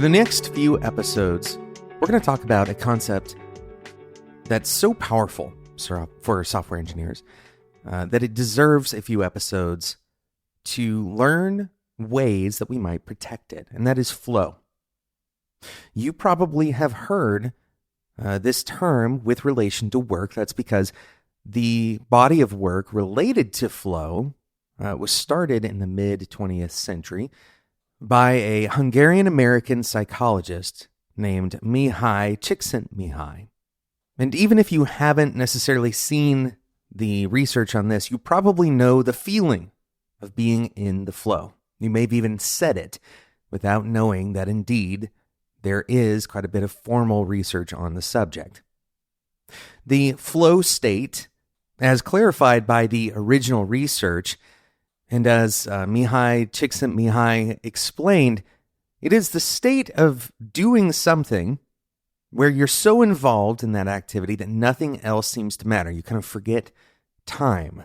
the next few episodes, we're going to talk about a concept that's so powerful for software engineers that it deserves a few episodes to learn ways that we might protect it, and that is flow. You probably have heard this term with relation to work. That's because the body of work related to flow was started in the mid-20th century by a Hungarian-American psychologist named Mihaly Csikszentmihalyi. And even if you haven't necessarily seen the research on this, you probably know the feeling of being in the flow. You may have even said it without knowing that indeed there is quite a bit of formal research on the subject. The flow state, as clarified by the original research, and as Mihaly Csikszentmihalyi explained, it is the state of doing something where you're so involved in that activity that nothing else seems to matter. You kind of forget time.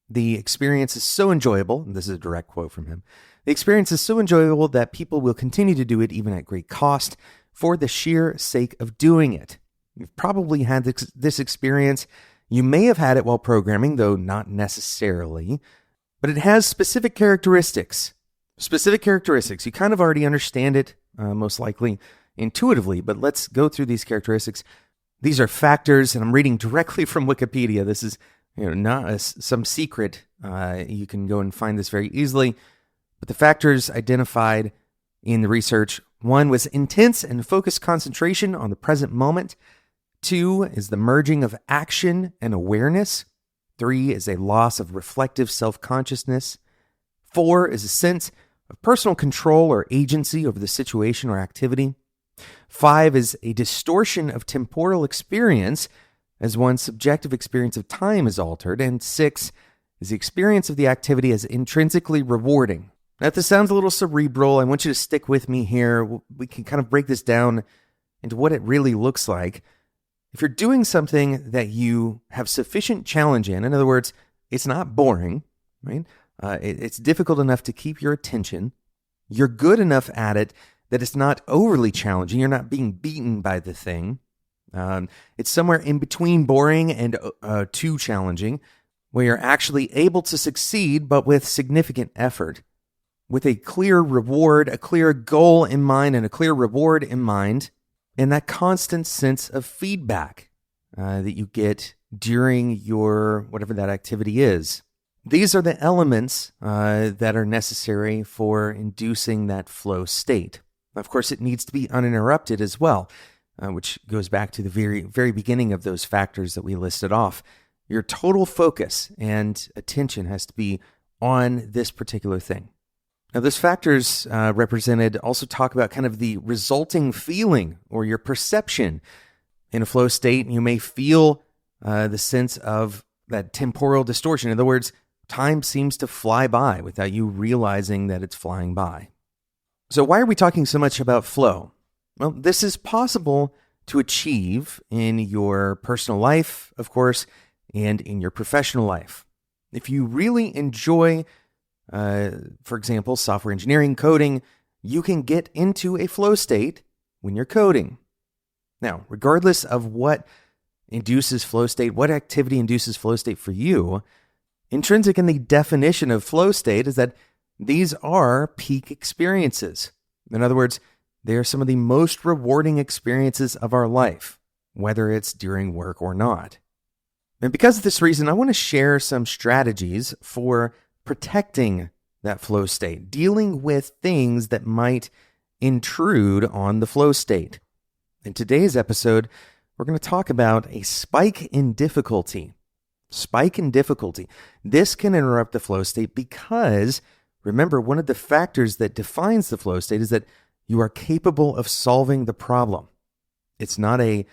The experience is so enjoyable, and this is a direct quote from him, the experience is so enjoyable that people will continue to do it even at great cost for the sheer sake of doing it. You've probably had this experience. You may have had it while programming, though not necessarily, but it has specific characteristics. You kind of already understand it, most likely intuitively, but let's go through these characteristics. These are factors, and I'm reading directly from Wikipedia. This is not some secret. You can go and find this very easily. But the factors identified in the research: 1 was intense and focused concentration on the present moment. 2 is the merging of action and awareness. 3 is a loss of reflective self-consciousness. 4 is a sense of personal control or agency over the situation or activity. 5 is a distortion of temporal experience as one's subjective experience of time is altered. And 6 is the experience of the activity as intrinsically rewarding. Now, if this sounds a little cerebral, I want you to stick with me here. We can kind of break this down into what it really looks like. If you're doing something that you have sufficient challenge in other words, it's not boring, right? It's difficult enough to keep your attention. You're good enough at it that it's not overly challenging. You're not being beaten by the thing. It's somewhere in between boring and too challenging, where you're actually able to succeed, but with significant effort, with a clear reward, a clear goal in mind, and a clear reward in mind, and that constant sense of feedback that you get during your whatever that activity is. These are the elements that are necessary for inducing that flow state. Of course, it needs to be uninterrupted as well, which goes back to the very, very beginning of those factors that we listed off. Your total focus and attention has to be on this particular thing. Now, those factors represented also talk about kind of the resulting feeling or your perception. In a flow state, you may feel the sense of that temporal distortion. In other words, time seems to fly by without you realizing that it's flying by. So why are we talking so much about flow? Well, this is possible to achieve in your personal life, of course, and in your professional life. If you really enjoy, for example, software engineering, coding, you can get into a flow state when you're coding. Now, regardless of what induces flow state, what activity induces flow state for you, intrinsic in the definition of flow state is that these are peak experiences. In other words, they are some of the most rewarding experiences of our life, whether it's during work or not. And because of this reason, I want to share some strategies for protecting that flow state, dealing with things that might intrude on the flow state. In today's episode, we're going to talk about a spike in difficulty. Spike in difficulty. This can interrupt the flow state because, remember, one of the factors that defines the flow state is that you are capable of solving the problem. It's not a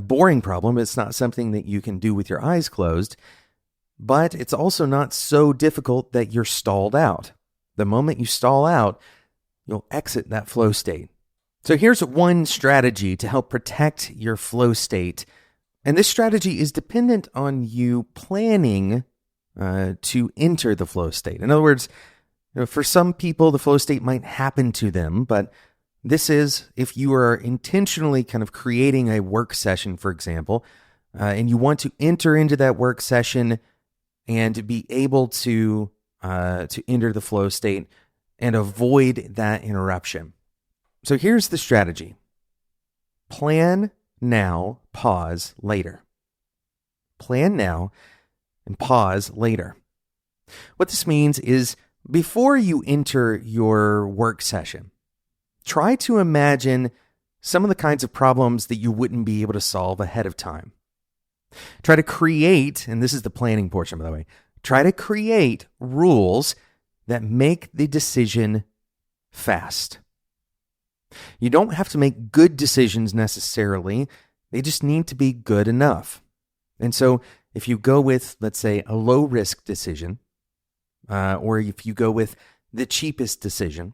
boring problem. It's not something that you can do with your eyes closed, but it's also not so difficult that you're stalled out. The moment you stall out, you'll exit that flow state. So here's one strategy to help protect your flow state. And this strategy is dependent on you planning to enter the flow state. In other words, For some people, the flow state might happen to them, but this is if you are intentionally kind of creating a work session, for example, and you want to enter into that work session and be able to enter the flow state and avoid that interruption. So here's the strategy. Plan now, pause later. Plan now and pause later. What this means is before you enter your work session, try to imagine some of the kinds of problems that you wouldn't be able to solve ahead of time. Try to create, and this is the planning portion, by the way, try to create rules that make the decision fast. You don't have to make good decisions necessarily. They just need to be good enough. And so if you go with, let's say, a low-risk decision, or if you go with the cheapest decision,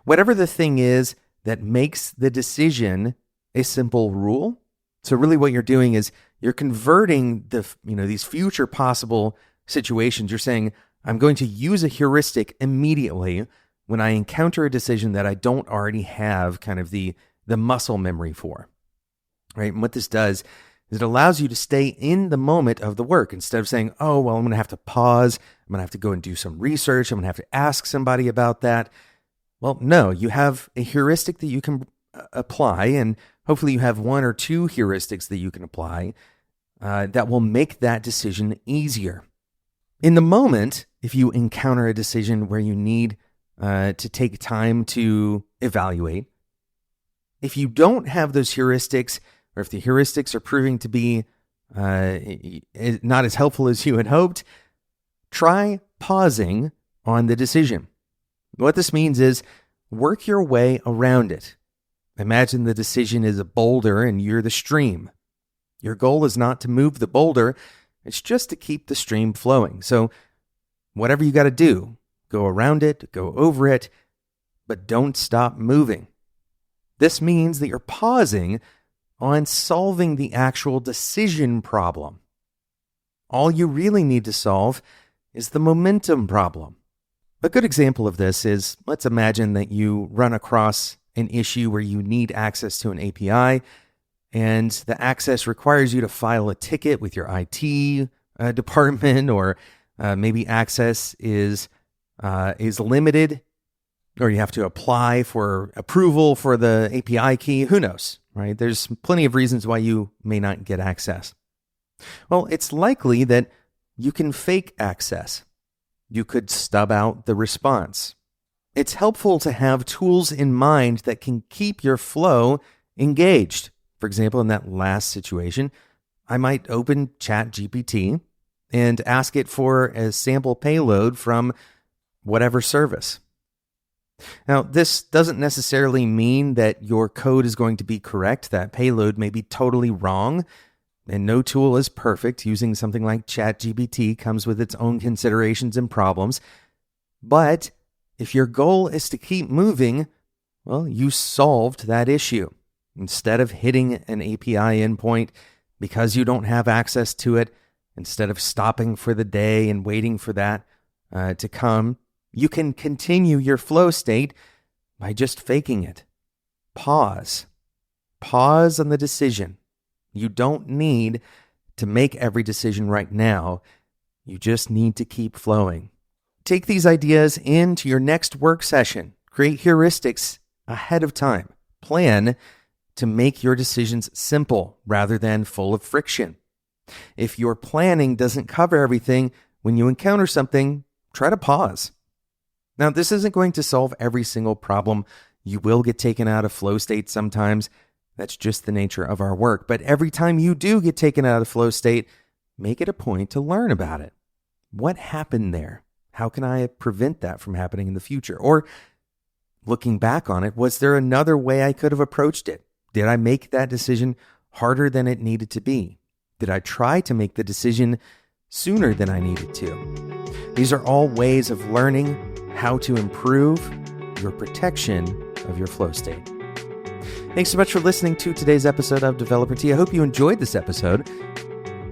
whatever the thing is that makes the decision a simple rule. So really what you're doing is you're converting these future possible situations. You're saying, I'm going to use a heuristic immediately when I encounter a decision that I don't already have kind of the muscle memory for, right? And what this does is it allows you to stay in the moment of the work instead of saying, oh, well, I'm going to have to pause. I'm going to have to go and do some research. I'm going to have to ask somebody about that. Well, no, you have a heuristic that you can apply, and hopefully you have one or two heuristics that you can apply that will make that decision easier. In the moment, if you encounter a decision where you need to take time to evaluate, if you don't have those heuristics, or if the heuristics are proving to be not as helpful as you had hoped, try pausing on the decision. What this means is work your way around it. Imagine the decision is a boulder and you're the stream. Your goal is not to move the boulder, it's just to keep the stream flowing. So whatever you got to do, go around it, go over it, but don't stop moving. This means that you're pausing on solving the actual decision problem. All you really need to solve is the momentum problem. A good example of this is, let's imagine that you run across an issue where you need access to an API, and the access requires you to file a ticket with your IT department, or maybe access is limited, or you have to apply for approval for the API key. Who knows, right? There's plenty of reasons why you may not get access. Well, it's likely that you can fake access. You could stub out the response. It's helpful to have tools in mind that can keep your flow engaged. For example, in that last situation, I might open ChatGPT and ask it for a sample payload from whatever service. Now, this doesn't necessarily mean that your code is going to be correct. That payload may be totally wrong, and no tool is perfect. Using something like ChatGPT comes with its own considerations and problems. But if your goal is to keep moving, well, you solved that issue. Instead of hitting an API endpoint because you don't have access to it, instead of stopping for the day and waiting for that to come, you can continue your flow state by just faking it. Pause. Pause on the decision. You don't need to make every decision right now. You just need to keep flowing. Take these ideas into your next work session. Create heuristics ahead of time. Plan to make your decisions simple rather than full of friction. If your planning doesn't cover everything, when you encounter something, try to pause. Now, this isn't going to solve every single problem. You will get taken out of flow state sometimes. That's just the nature of our work. But every time you do get taken out of flow state, make it a point to learn about it. What happened there? How can I prevent that from happening in the future? Or looking back on it, was there another way I could have approached it? Did I make that decision harder than it needed to be? Did I try to make the decision sooner than I needed to? These are all ways of learning how to improve your protection of your flow state. Thanks so much for listening to today's episode of Developer Tea. I hope you enjoyed this episode.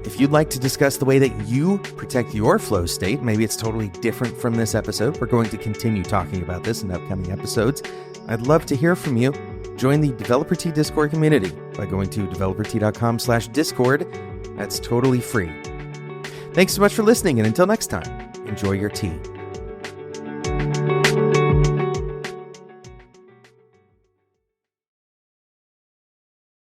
If you'd like to discuss the way that you protect your flow state, maybe it's totally different from this episode. We're going to continue talking about this in upcoming episodes. I'd love to hear from you. Join the Developer Tea Discord community by going to developertea.com/discord. That's totally free. Thanks so much for listening, and until next time, enjoy your tea.